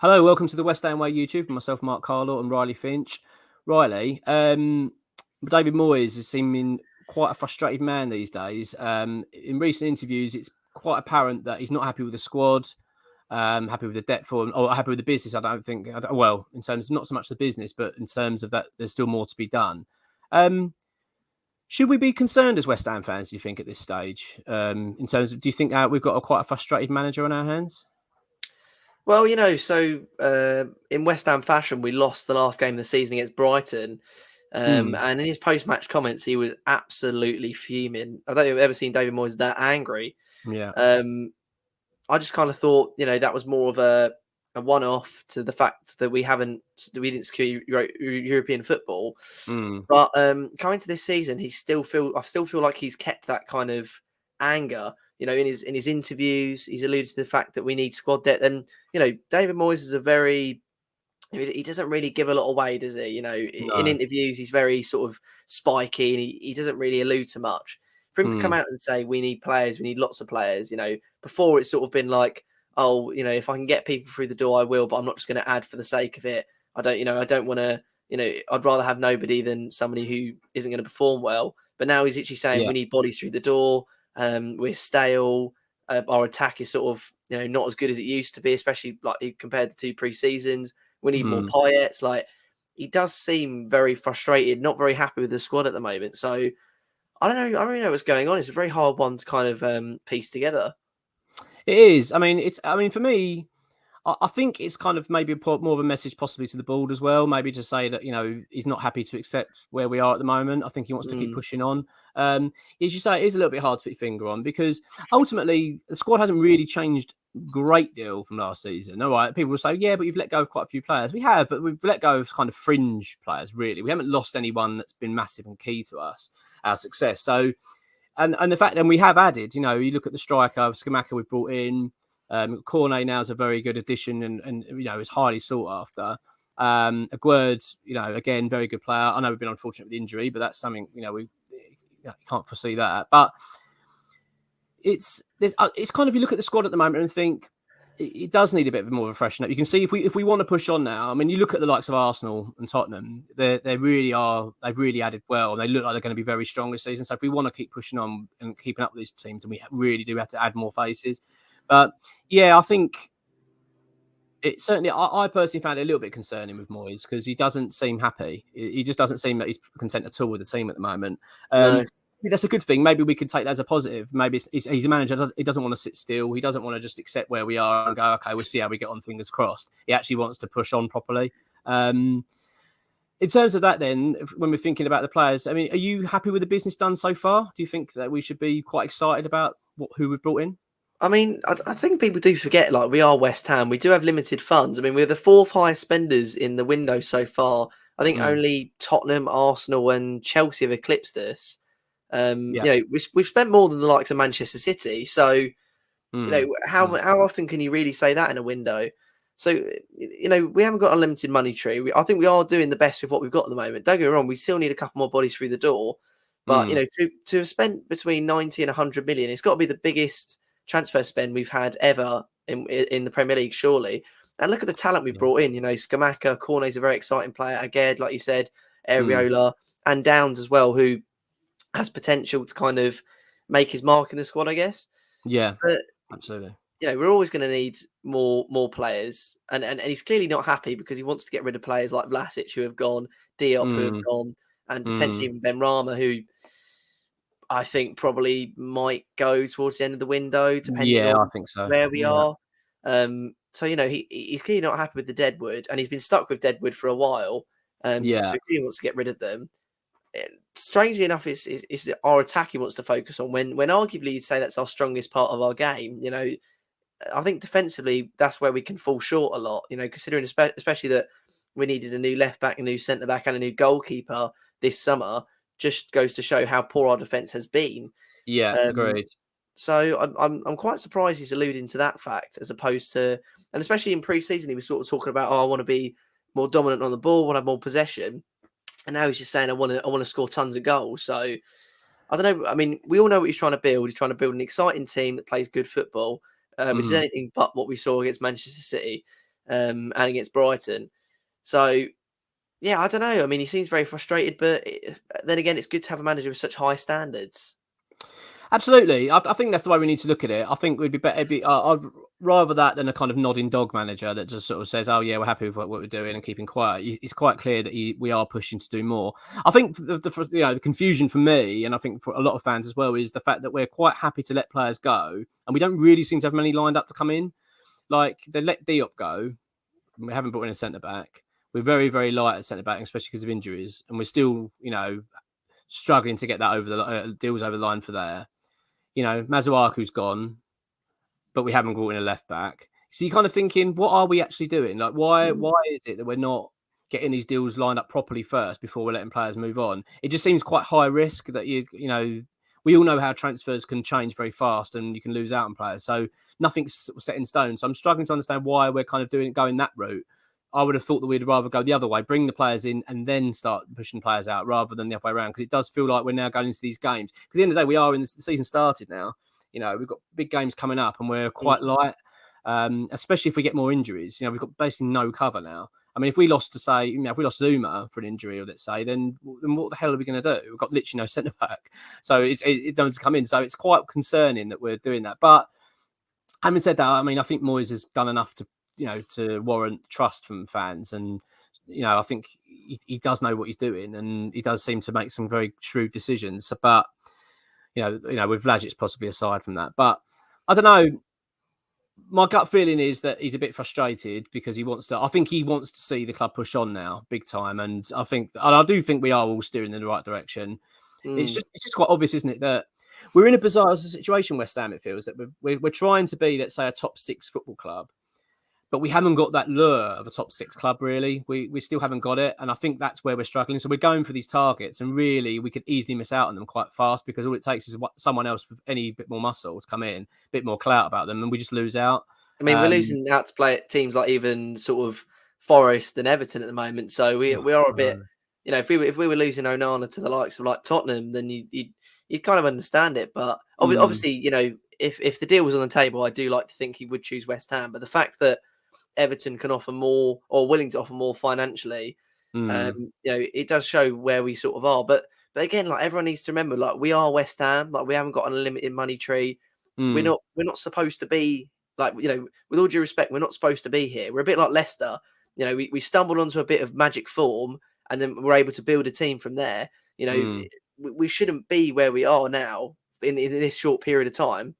Hello, welcome to the West Ham Way YouTube. Myself, Mark Carlaw, and Riley Finch. Riley, David Moyes is seeming quite a frustrated man these days. In recent interviews, it's quite apparent that he's not happy with the squad, happy with the depth, or happy with the business. I don't think. Well, in terms of not so much the business, but in terms of that, there's still more to be done. Should we be concerned as West Ham fans, do you think, at this stage? In terms of, do you think we've got quite a frustrated manager on our hands? Well, in West Ham fashion, we lost the last game of the season against Brighton. And in his post-match comments, he was absolutely fuming. I don't think I've ever seen David Moyes that angry. Yeah. I just kind of thought, that was more of a one-off to the fact that we didn't secure European football. But coming to this season, I still feel like he's kept that kind of anger. In his interviews, he's alluded to the fact that we need squad depth. And, David Moyes is he doesn't really give a lot away, does he? No. In interviews, he's very sort of spiky and he doesn't really allude to much. For him to come out and say, we need players, we need lots of players, before it's sort of been like, oh, if I can get people through the door, I will, but I'm not just going to add for the sake of it. I don't want to, I'd rather have nobody than somebody who isn't going to perform well. But now he's actually saying we need bodies through the door. We're stale. Our attack is sort of, not as good as it used to be, especially like compared to 2 pre-seasons. We need more Payets. Like, he does seem very frustrated, not very happy with the squad at the moment. So I don't know. I don't really know what's going on. It's a very hard one to kind of piece together. It is. I mean, for me, I think it's kind of maybe more of a message possibly to the board as well. Maybe to say that, he's not happy to accept where we are at the moment. I think he wants to keep pushing on. As you say, it is a little bit hard to put your finger on because ultimately the squad hasn't really changed a great deal from last season. All right. People will say, yeah, but you've let go of quite a few players. We have, but we've let go of kind of fringe players, really. We haven't lost anyone that's been massive and key to our success. So, and the fact that we have added, you look at the striker, Scamacca we've brought in. Cornet now is a very good addition and is highly sought after. Aguerd's, again, very good player. I know we've been unfortunate with injury, but that's something, we can't foresee that. But it's kind of, you look at the squad at the moment and think it does need a bit more of a freshen up. You can see if we want to push on now. I mean, you look at the likes of Arsenal and Tottenham, they really are. They've really added well, and they look like they're going to be very strong this season. So if we want to keep pushing on and keeping up with these teams, and we really do have to add more faces. But yeah, I think it certainly. I personally found it a little bit concerning with Moyes because he doesn't seem happy. He just doesn't seem that he's content at all with the team at the moment. No. That's a good thing. Maybe we could take that as a positive. Maybe he's a manager. He doesn't want to sit still. He doesn't want to just accept where we are and go, okay, we'll see how we get on, fingers crossed. He actually wants to push on properly. In terms of that, then, when we're thinking about the players, I mean, are you happy with the business done so far? Do you think that we should be quite excited about who we've brought in? I mean, I think people do forget, like, we are West Ham. We do have limited funds. I mean, we're the 4th highest spenders in the window so far. I think only Tottenham, Arsenal and Chelsea have eclipsed us. We've spent more than the likes of Manchester City. So, how often can you really say that in a window? So, we haven't got a limited money tree. I think we are doing the best with what we've got at the moment. Don't get me wrong, we still need a couple more bodies through the door. But, to have spent between 90 and 100 million, it's got to be the biggest transfer spend we've had ever in the Premier League, surely. And look at the talent we've brought in. Scamacca, Cornet's a very exciting player. Aguerd, like you said, Areola, and Downs as well, who has potential to kind of make his mark in the squad, I guess. Yeah, but absolutely. We're always going to need more players, and he's clearly not happy because he wants to get rid of players like Vlasic who have gone, Diop who have gone, and potentially even Benrahma, who I think probably might go towards the end of the window, depending on I think so. where we are. So he's clearly not happy with the Deadwood, and he's been stuck with Deadwood for a while. So he clearly wants to get rid of them. Strangely enough, it's our attack he wants to focus on. When arguably you'd say that's our strongest part of our game. I think defensively that's where we can fall short a lot. Considering especially that we needed a new left back, a new centre back, and a new goalkeeper this summer. Just goes to show how poor our defence has been. Yeah, agreed. So I'm quite surprised he's alluding to that fact, as opposed to, and especially in pre-season, he was sort of talking about, I want to be more dominant on the ball, want to have more possession, and now he's just saying I want to score tons of goals. So I don't know. I mean, we all know what he's trying to build. He's trying to build an exciting team that plays good football, which is anything but what we saw against Manchester City. and against Brighton. So, yeah, I don't know. I mean, he seems very frustrated, but then again, it's good to have a manager with such high standards. Absolutely. I think that's the way we need to look at it. I think we'd be better. I'd rather that than a kind of nodding dog manager that just sort of says, "Oh yeah, we're happy with what we're doing," and keeping quiet. It's quite clear that we are pushing to do more. I think the confusion for me, and I think for a lot of fans as well, is the fact that we're quite happy to let players go, and we don't really seem to have many lined up to come in. Like they let Diop go, and we haven't brought in a centre back. We're very, very light at centre back, especially because of injuries, and we're still, struggling to get that over the deals over the line for there. Masuaku's gone, but we haven't brought in a left back. So you're kind of thinking, what are we actually doing? Like, why is it that we're not getting these deals lined up properly first before we're letting players move on? It just seems quite high risk that we all know how transfers can change very fast and you can lose out on players. So nothing's set in stone. So I'm struggling to understand why we're kind of going that route. I would have thought that we'd rather go the other way, bring the players in and then start pushing players out rather than the other way around. Because it does feel like we're now going into these games. Because at the end of the day, we are the season started now. We've got big games coming up and we're quite light, especially if we get more injuries. We've got basically no cover now. I mean, if we lost Zuma for an injury, or let's say, then what the hell are we going to do? We've got literally no centre back. So it doesn't come in. So it's quite concerning that we're doing that. But having said that, I mean, I think Moyes has done enough to warrant trust from fans. And, I think he does know what he's doing and he does seem to make some very shrewd decisions. But, with Vlasic possibly aside from that. But I don't know. My gut feeling is that he's a bit frustrated because I think he wants to see the club push on now big time. And I do think we are all steering in the right direction. It's just quite obvious, isn't it, that we're in a bizarre situation, West Ham, it feels, that we're trying to be, let's say, a top 6 football club, but we haven't got that lure of a top 6 club, really. We still haven't got it. And I think that's where we're struggling. So we're going for these targets and really we could easily miss out on them quite fast because all it takes is someone else with any bit more muscle to come in, a bit more clout about them, and we just lose out. I mean, we're losing out to play teams like even sort of Forest and Everton at the moment. So we are a bit, if we were losing Onana to the likes of like Tottenham, then you'd kind of understand it. But obviously, if the deal was on the table, I do like to think he would choose West Ham. But the fact that Everton can offer more or willing to offer more financially, it does show where we sort of are. But again, like everyone needs to remember, like we are West Ham, like we haven't got an unlimited money tree. We're not supposed to be like, with all due respect, we're not supposed to be here. We're a bit like Leicester. We stumbled onto a bit of magic form and then we're able to build a team from there. We shouldn't be where we are now in this short period of time.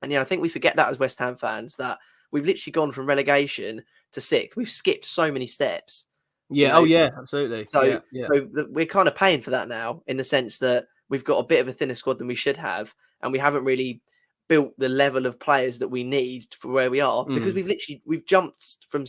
And I think we forget that as West Ham fans, that we've literally gone from relegation to 6th. We've skipped so many steps. Yeah. Oh, yeah, absolutely. So we're kind of paying for that now in the sense that we've got a bit of a thinner squad than we should have. And we haven't really built the level of players that we need for where we are because we've jumped from,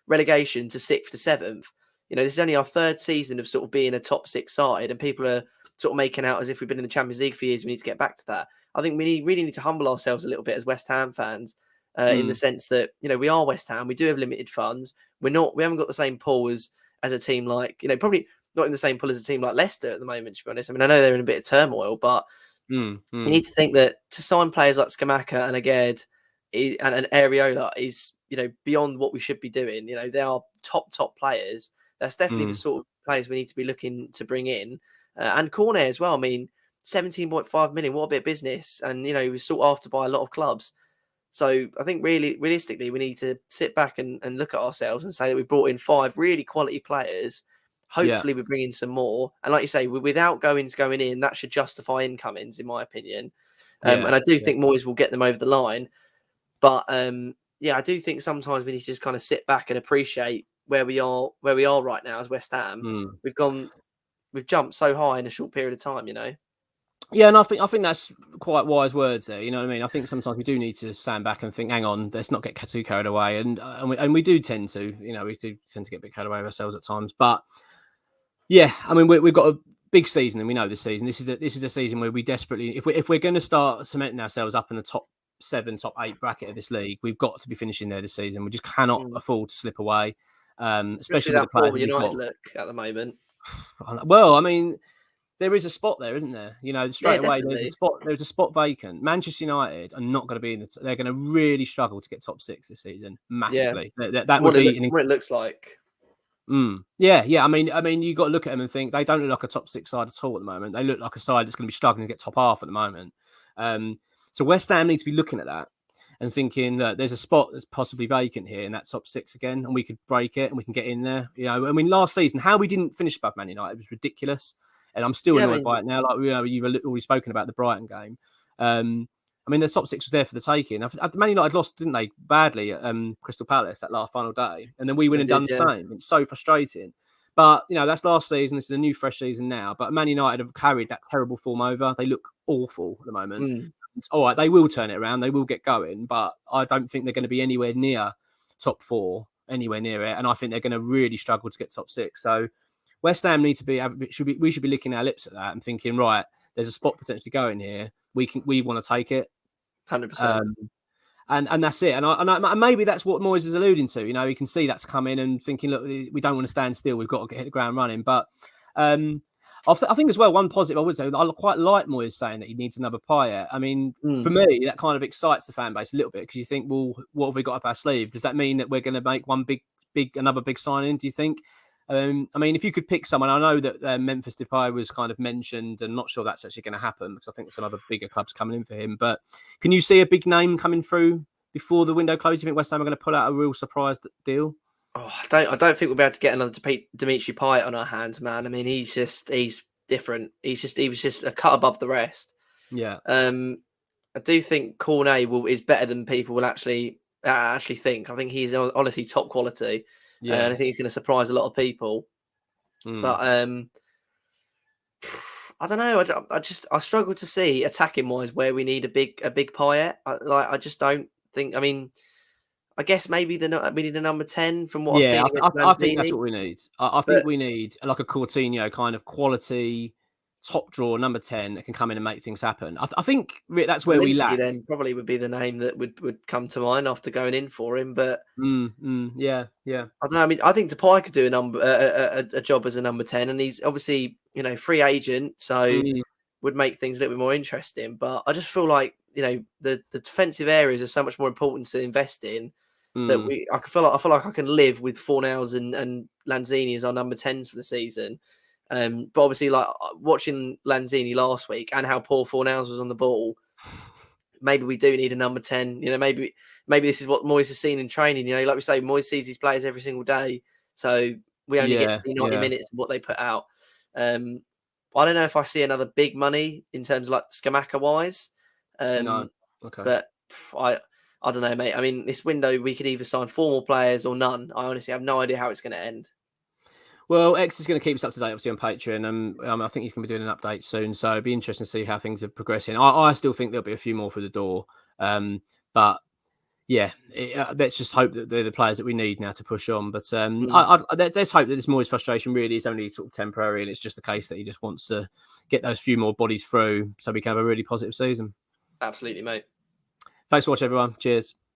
relegation to 6th to 7th. This is only our 3rd season of sort of being a top 6 side and people are sort of making out as if we've been in the Champions League for years. We need to get back to that. I think we really need to humble ourselves a little bit as West Ham fans in the sense that, we are West Ham. We do have limited funds. We haven't got the same pull as a team like, probably not in the same pull as a team like Leicester at the moment, to be honest. I mean, I know they're in a bit of turmoil, but you need to think that to sign players like Scamacca and Aged and Areola is, beyond what we should be doing. They are top players. That's definitely the sort of players we need to be looking to bring in. And Cornet as well. I mean, 17.5 million, what a bit of business. And, he was sought after by a lot of clubs. So I think realistically, we need to sit back and look at ourselves and say that we brought in 5 really quality players. Hopefully we bring in some more. And like you say, without goings going in, that should justify incomings, in my opinion. And I do think Moyes will get them over the line. But I do think sometimes we need to just kind of sit back and appreciate where we are right now as West Ham. We've jumped so high in a short period of time, Yeah, and I think that's quite wise words there. You know what I mean? I think sometimes we do need to stand back and think, hang on, let's not get too carried away. And we do tend to, we do tend to get a bit carried away with ourselves at times. But yeah, I mean, we've got a big season, and we know this season. This is a season where we desperately, if we're going to start cementing ourselves up in the top 7, top 8 bracket of this league, we've got to be finishing there this season. We just cannot afford to slip away, especially with that the players United look at the moment. Well, I mean, there is a spot there, isn't there? You know, Yeah, straight away definitely. there's a spot vacant. Manchester United are not going to be in they're going to really struggle to get top 6 this season, Yeah, massively. That from would be what it looks like. yeah. I mean, you got to look at them and think they don't look like a top 6 side at all at the moment. They look like a side that's going to be struggling to get top half at the moment. So West Ham need to be looking at that and thinking that there's a spot that's possibly vacant here in that top 6 again, and we could break it and we can get in there. You know, I mean, last season how we didn't finish above Man United was ridiculous, and I'm still Yeah, I annoyed mean, by it now. Like, you know, you've already spoken about the Brighton game. I mean, the top 6 was there for the taking. Man United lost, didn't they, badly at Crystal Palace that last final day, and then we went they and did. done the Yeah, same. It's so frustrating. But you know, that's last season. This is a new, fresh season now. But Man United have carried that terrible form over. They look awful at the moment. It's all right, they will turn it around. They will get going, but I don't think they're going to be anywhere near top 4, anywhere near it. And I think they're going to really struggle to get top 6. So West Ham need to we should be licking our lips at that and thinking, right, there's a spot potentially going here. We want to take it. 100%. Um, and that's it. And maybe that's what Moyes is alluding to. You know, he can see that's coming and thinking, look, we don't want to stand still. We've got to hit the ground running. But I think as well, one positive I would say, I quite like Moyes saying that he needs another Payet. I mean, for me, that kind of excites the fan base a little bit because you think, well, what have we got up our sleeve? Does that mean that we're going to make another big signing? Do you think? I mean, if you could pick someone, I know that Memphis Depay was kind of mentioned, and not sure that's actually going to happen because I think there's some other bigger clubs coming in for him. But can you see a big name coming through before the window closes? Do you think West Ham are going to pull out a real surprise deal? Oh, I don't think we'll be able to get another Dimitri Payet on our hands, man. I mean, he's different. He was just a cut above the rest. Yeah. I do think Cornet is better than people will actually think. I think he's honestly top quality, and I think he's going to surprise a lot of people. But I don't know. I struggle to see attacking wise where we need a big Payet. I just don't think. I mean, I guess maybe we need a number 10 from what I've Yeah, seen against I think that's Lanzini. what we need. I think But we need like a Coutinho kind of quality top drawer number 10 that can come in and make things happen. I think that's where we Zelensky lack. then probably would be the name that would come to mind after going in for him. But Yeah. I don't know. I mean, I think Depay could do a job as a number 10, and he's obviously free agent, so Mm, would make things a little bit more interesting. But I just feel like the defensive areas are so much more important to invest in that mm. I feel like I can live with Fornals and Lanzini as our number 10s for the season. But obviously, like watching Lanzini last week and how poor Fornals was on the ball, maybe we do need a number 10. Maybe this is what Moyes has seen in training. Like we say, Moyes sees his players every single day, so we only get to see 90 minutes of what they put out. I don't know if I see another big money in terms of like Scamacca wise. No. Okay. But I don't know, mate. I mean, this window we could either sign 4 more players or none. I honestly have no idea how it's going to end. Well, X is going to keep us up to date, obviously, on Patreon. And I think he's going to be doing an update soon. So it'd be interesting to see how things are progressing. I still think there'll be a few more through the door. But yeah, let's just hope that they're the players that we need now to push on. But let's hope that this Moyes frustration really is only sort of temporary. And it's just the case that he just wants to get those few more bodies through so we can have a really positive season. Absolutely, mate. Thanks for watching, everyone. Cheers.